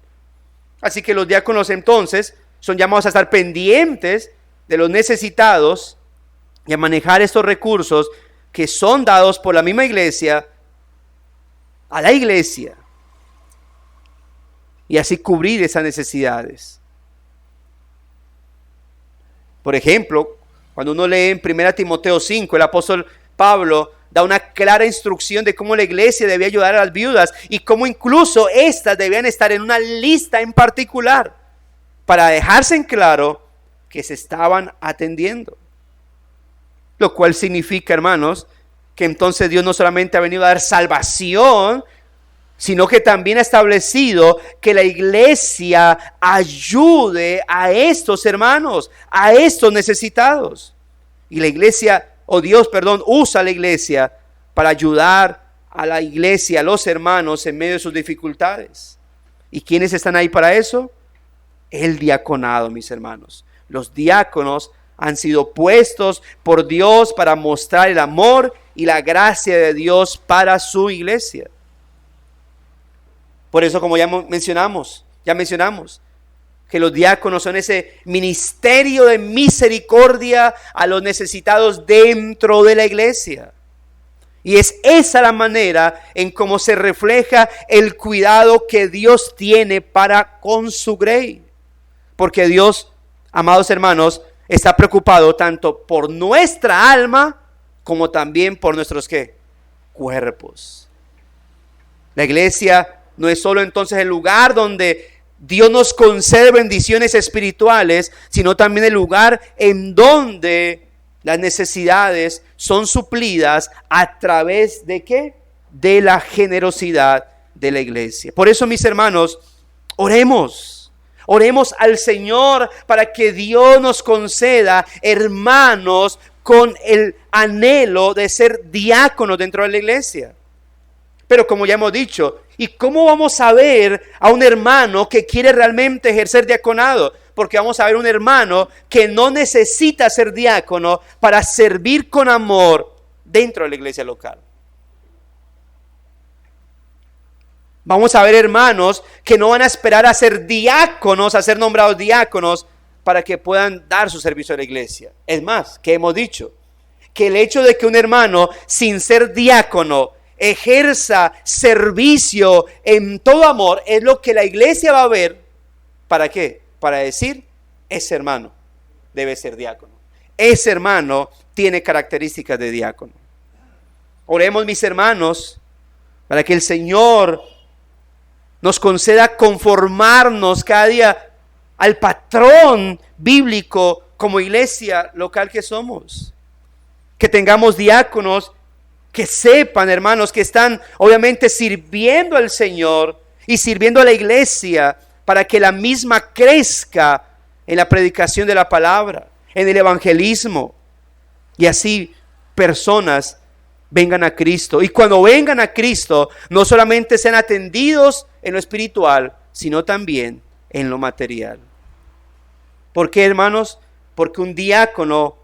Así que los diáconos entonces son llamados a estar pendientes de los necesitados y a manejar estos recursos que son dados por la misma iglesia a la iglesia. Y así cubrir esas necesidades. Por ejemplo, cuando uno lee en 1 Timoteo 5, el apóstol Pablo da una clara instrucción de cómo la iglesia debía ayudar a las viudas y cómo incluso estas debían estar en una lista en particular para dejarse en claro que se estaban atendiendo. Lo cual significa, hermanos, que entonces Dios no solamente ha venido a dar salvación, sino que también ha establecido que la iglesia ayude a estos hermanos, a estos necesitados. Y la iglesia, Dios, usa a la iglesia para ayudar a la iglesia, a los hermanos en medio de sus dificultades. ¿Y quiénes están ahí para eso? El diaconado, mis hermanos. Los diáconos han sido puestos por Dios para mostrar el amor y la gracia de Dios para su iglesia. Por eso, como ya mencionamos, que los diáconos son ese ministerio de misericordia a los necesitados dentro de la iglesia. Y es esa la manera en cómo se refleja el cuidado que Dios tiene para con su grey. Porque Dios, amados hermanos, está preocupado tanto por nuestra alma como también por nuestros ¿qué? Cuerpos. La iglesia no es solo entonces el lugar donde Dios nos concede bendiciones espirituales, sino también el lugar en donde las necesidades son suplidas a través de ¿qué? De la generosidad de la iglesia. Por eso, mis hermanos, oremos al Señor para que Dios nos conceda hermanos con el anhelo de ser diáconos dentro de la iglesia. Pero como ya hemos dicho, ¿y cómo vamos a ver a un hermano que quiere realmente ejercer diaconado? Porque vamos a ver un hermano que no necesita ser diácono para servir con amor dentro de la iglesia local. Vamos a ver hermanos que no van a esperar a ser diáconos, a ser nombrados diáconos, para que puedan dar su servicio a la iglesia. Es más, que hemos dicho que el hecho de que un hermano sin ser diácono ejerza servicio en todo amor es lo que la iglesia va a ver. ¿Para qué? Para decir, ese hermano debe ser diácono. Ese hermano tiene características de diácono. Oremos, mis hermanos, para que el Señor nos conceda conformarnos cada día al patrón bíblico como iglesia local que somos. Que tengamos diáconos que sepan, hermanos, que están obviamente sirviendo al Señor y sirviendo a la iglesia para que la misma crezca en la predicación de la palabra, en el evangelismo, y así personas vengan a Cristo. Y cuando vengan a Cristo, no solamente sean atendidos en lo espiritual, sino también en lo material. ¿Por qué, hermanos? Porque un diácono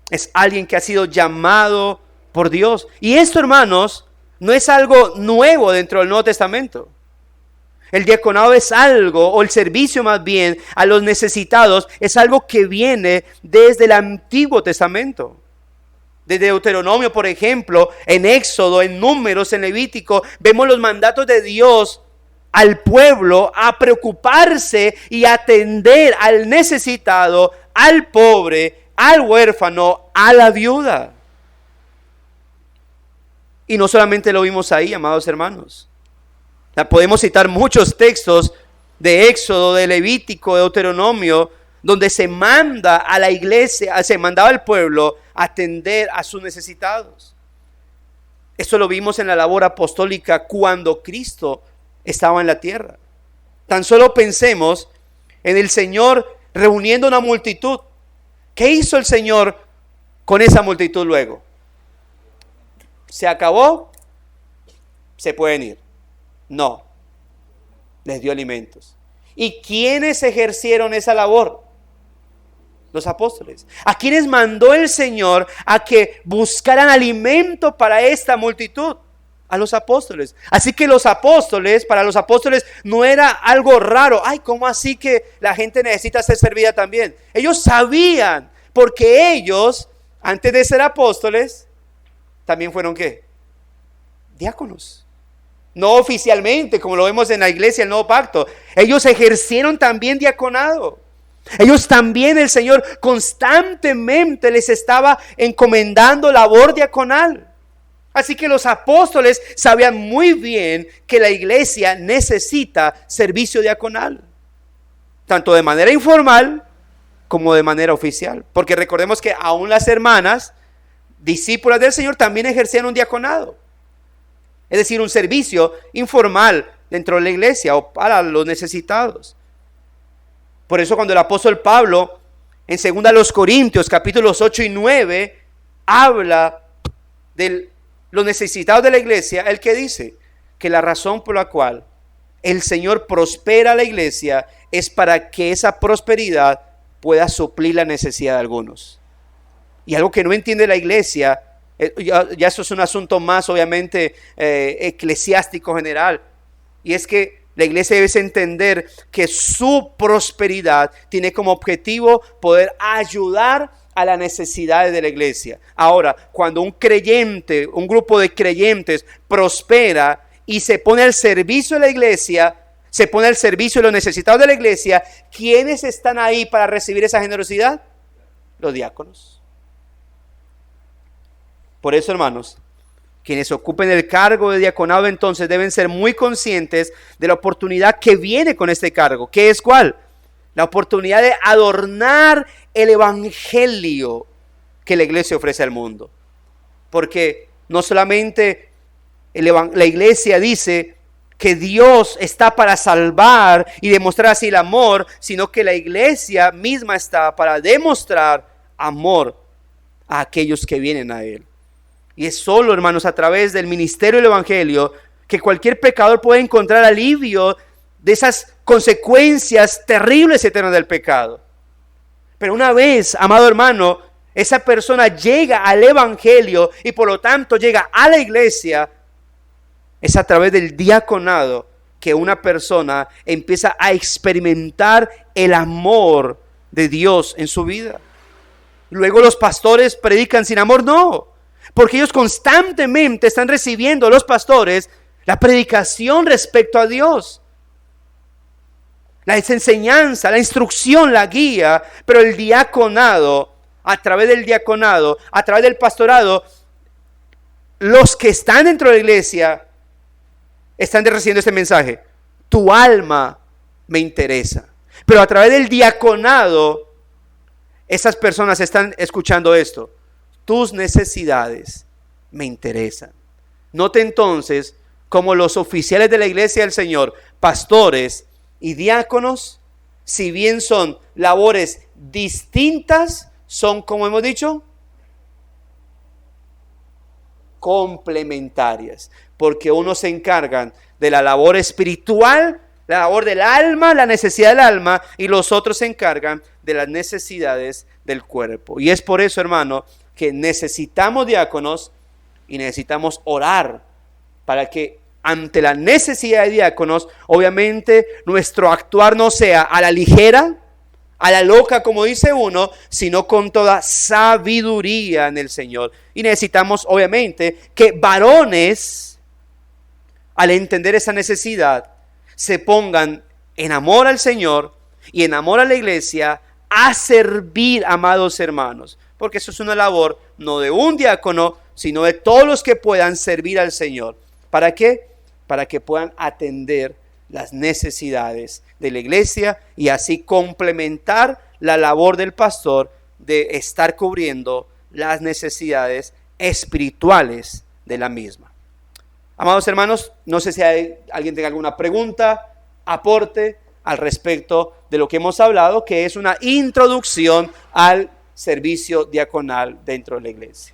es alguien que ha sido llamado por Dios. Y esto, hermanos, no es algo nuevo dentro del Nuevo Testamento. El diaconado es algo, o el servicio más bien, a los necesitados, es algo que viene desde el Antiguo Testamento. Desde Deuteronomio, por ejemplo, en Éxodo, en Números, en Levítico, vemos los mandatos de Dios al pueblo a preocuparse y atender al necesitado, al pobre, al huérfano, a la viuda. Y no solamente lo vimos ahí, amados hermanos. Podemos citar muchos textos de Éxodo, de Levítico, de Deuteronomio, donde se manda a la iglesia, se mandaba al pueblo a atender a sus necesitados. Esto lo vimos en la labor apostólica cuando Cristo estaba en la tierra. Tan solo pensemos en el Señor reuniendo una multitud. ¿Qué hizo el Señor con esa multitud luego? ¿Se acabó? ¿Se pueden ir? No. Les dio alimentos. ¿Y quiénes ejercieron esa labor? Los apóstoles. ¿A quiénes mandó el Señor a que buscaran alimento para esta multitud? A los apóstoles. Así que los apóstoles, para los apóstoles no era algo raro. Ay, ¿cómo así que la gente necesita ser servida también? Ellos sabían, porque ellos, antes de ser apóstoles, también fueron ¿qué? Diáconos. No oficialmente, como lo vemos en la iglesia, el Nuevo Pacto. Ellos ejercieron también diaconado. Ellos también, el Señor constantemente les estaba encomendando labor diaconal. Así que los apóstoles sabían muy bien que la iglesia necesita servicio diaconal, tanto de manera informal como de manera oficial. Porque recordemos que aún las hermanas, discípulas del Señor, también ejercían un diaconado. Es decir, un servicio informal dentro de la iglesia o para los necesitados. Por eso cuando el apóstol Pablo en 2 Corintios capítulos 8 y 9 habla de los necesitados de la iglesia, el que dice que la razón por la cual el Señor prospera a la iglesia es para que esa prosperidad pueda suplir la necesidad de algunos. Y algo que no entiende la iglesia, ya eso es un asunto más obviamente eclesiástico general, y es que la iglesia debe entender que su prosperidad tiene como objetivo poder ayudar a las necesidades de la iglesia. Ahora, cuando un creyente, un grupo de creyentes prospera y se pone al servicio de la iglesia, se pone al servicio de los necesitados de la iglesia, ¿quiénes están ahí para recibir esa generosidad? Los diáconos. Por eso, hermanos, Quienes ocupen el cargo de diaconado entonces deben ser muy conscientes de la oportunidad que viene con este cargo. ¿Qué es cuál? La oportunidad de adornar el evangelio que la iglesia ofrece al mundo. Porque no solamente la iglesia dice que Dios está para salvar y demostrar así el amor, sino que la iglesia misma está para demostrar amor a aquellos que vienen a Él. Y es solo, hermanos, a través del ministerio del evangelio que cualquier pecador puede encontrar alivio de esas consecuencias terribles y eternas del pecado. Pero una vez, amado hermano, esa persona llega al evangelio y por lo tanto llega a la iglesia, es a través del diaconado que una persona empieza a experimentar el amor de Dios en su vida. Luego los pastores predican sin amor, no, porque ellos constantemente están recibiendo, los pastores, la predicación respecto a Dios. La enseñanza, la instrucción, la guía, pero el diaconado, a través del diaconado, a través del pastorado, los que están dentro de la iglesia están recibiendo este mensaje: tu alma me interesa. Pero a través del diaconado, esas personas están escuchando esto: tus necesidades me interesan. Note entonces cómo los oficiales de la iglesia del Señor, pastores y diáconos, si bien son labores distintas, son, como hemos dicho, complementarias, porque unos se encargan de la labor espiritual, la labor del alma, la necesidad del alma, y los otros se encargan de las necesidades del cuerpo. Y es por eso, hermano, que necesitamos diáconos y necesitamos orar para que ante la necesidad de diáconos, obviamente nuestro actuar no sea a la ligera, a la loca, como dice uno, sino con toda sabiduría en el Señor. Y necesitamos, obviamente, que varones, al entender esa necesidad, se pongan en amor al Señor y en amor a la iglesia, a servir, amados hermanos. Porque eso es una labor no de un diácono, sino de todos los que puedan servir al Señor. ¿Para qué? Para que puedan atender las necesidades de la iglesia y así complementar la labor del pastor de estar cubriendo las necesidades espirituales de la misma. Amados hermanos, no sé si alguien tenga alguna pregunta, aporte al respecto de lo que hemos hablado, que es una introducción al servicio diaconal dentro de la iglesia.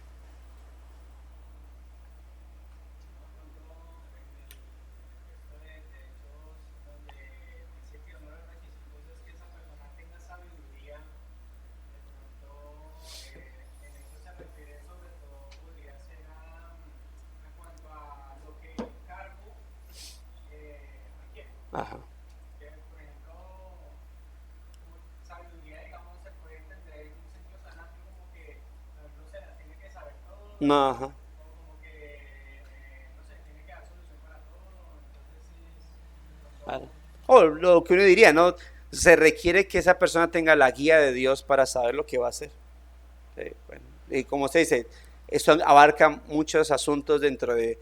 Ajá. Ajá. Claro. O lo que uno diría, ¿no? Se requiere que esa persona tenga la guía de Dios para saber lo que va a hacer. Bueno, y como usted dice, esto abarca muchos asuntos dentro de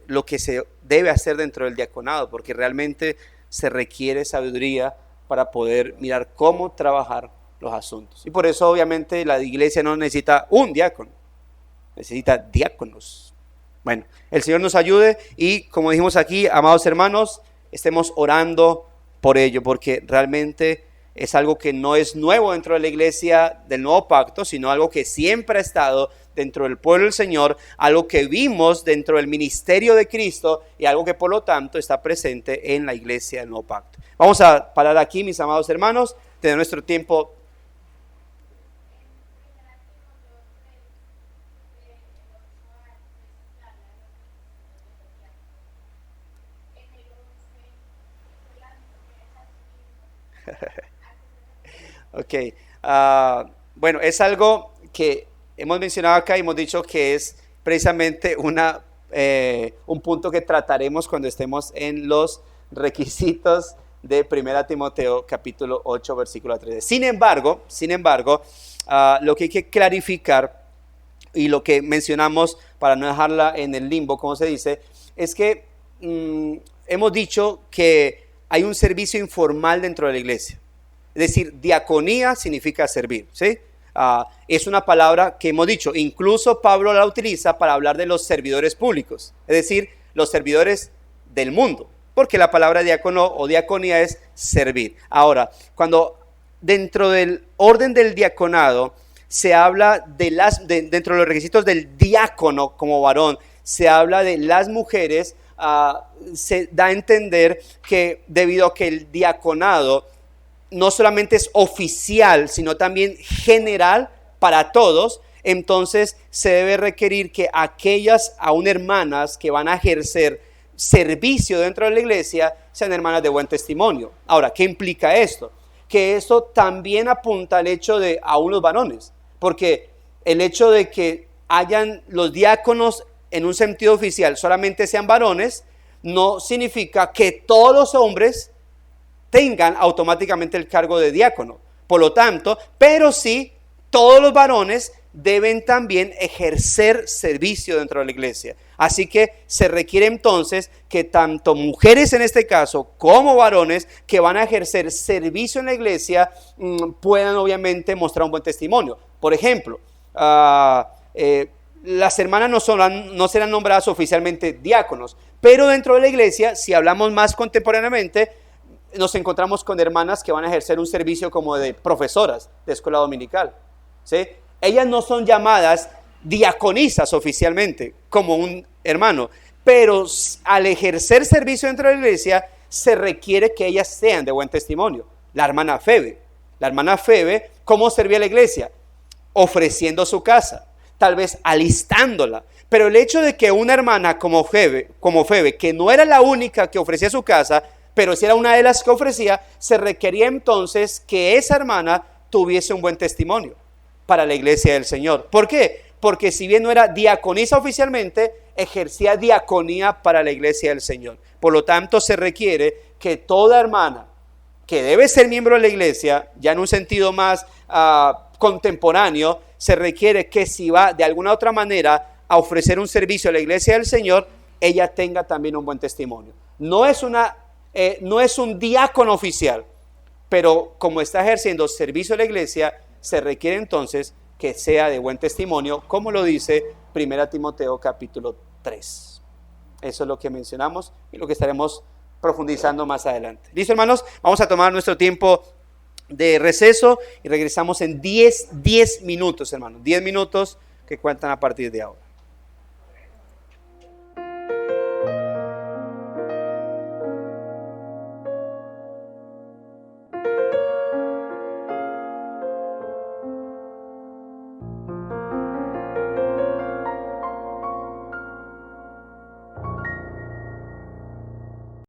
lo que se debe hacer dentro del diaconado, porque realmente se requiere sabiduría para poder mirar cómo trabajar los asuntos. Y por eso obviamente la iglesia no necesita un diácono, necesita diáconos. Bueno, el Señor nos ayude y, como dijimos aquí, amados hermanos, estemos orando por ello, porque realmente es algo que no es nuevo dentro de la iglesia del nuevo pacto, sino algo que siempre ha estado dentro del pueblo del Señor, algo que vimos dentro del ministerio de Cristo y algo que por lo tanto está presente en la iglesia del nuevo pacto. Vamos a parar aquí, mis amados hermanos, de nuestro tiempo. Ok, bueno, es algo que hemos mencionado acá y hemos dicho que es precisamente un punto que trataremos cuando estemos en los requisitos de 1 Timoteo capítulo 8 versículo 13. Sin embargo, lo que hay que clarificar y lo que mencionamos para no dejarla en el limbo, como se dice, es que hemos dicho que hay un servicio informal dentro de la iglesia. Es decir, diaconía significa servir, ¿sí? Es una palabra que hemos dicho, incluso Pablo la utiliza para hablar de los servidores públicos, es decir, los servidores del mundo, porque la palabra diácono o diaconía es servir. Ahora, cuando dentro del orden del diaconado se habla dentro de los requisitos del diácono como varón, se habla de las mujeres, se da a entender que debido a que el diaconado no solamente es oficial, sino también general para todos, entonces se debe requerir que aquellas aún hermanas que van a ejercer servicio dentro de la iglesia sean hermanas de buen testimonio. Ahora, ¿qué implica esto? Que esto también apunta al hecho de aún los varones, porque el hecho de que hayan los diáconos en un sentido oficial solamente sean varones, no significa que todos los hombres tengan automáticamente el cargo de diácono. Por lo tanto, pero sí, todos los varones deben también ejercer servicio dentro de la iglesia. Así que se requiere entonces que tanto mujeres en este caso como varones que van a ejercer servicio en la iglesia puedan obviamente mostrar un buen testimonio. Por ejemplo, las hermanas no serán nombradas oficialmente diáconos, pero dentro de la iglesia, si hablamos más contemporáneamente, nos encontramos con hermanas que van a ejercer un servicio como de profesoras de escuela dominical, ¿sí? Ellas no son llamadas diaconisas oficialmente como un hermano, pero al ejercer servicio dentro de la iglesia se requiere que ellas sean de buen testimonio. La hermana Febe, ¿cómo servía a la iglesia? Ofreciendo su casa, tal vez alistándola. Pero el hecho de que una hermana como Febe, que no era la única que ofrecía su casa, pero si era una de las que ofrecía, se requería entonces que esa hermana tuviese un buen testimonio para la iglesia del Señor. ¿Por qué? Porque si bien no era diaconisa oficialmente, ejercía diaconía para la iglesia del Señor. Por lo tanto, se requiere que toda hermana que debe ser miembro de la iglesia, ya en un sentido más contemporáneo, se requiere que si va de alguna otra manera a ofrecer un servicio a la iglesia del Señor, ella tenga también un buen testimonio. No es un diácono oficial, pero como está ejerciendo servicio a la iglesia, se requiere entonces que sea de buen testimonio, como lo dice 1 Timoteo capítulo 3. Eso es lo que mencionamos y lo que estaremos profundizando más adelante. ¿Listo, hermanos? Vamos a tomar nuestro tiempo de receso y regresamos en 10 minutos, hermanos. 10 minutos que cuentan a partir de ahora.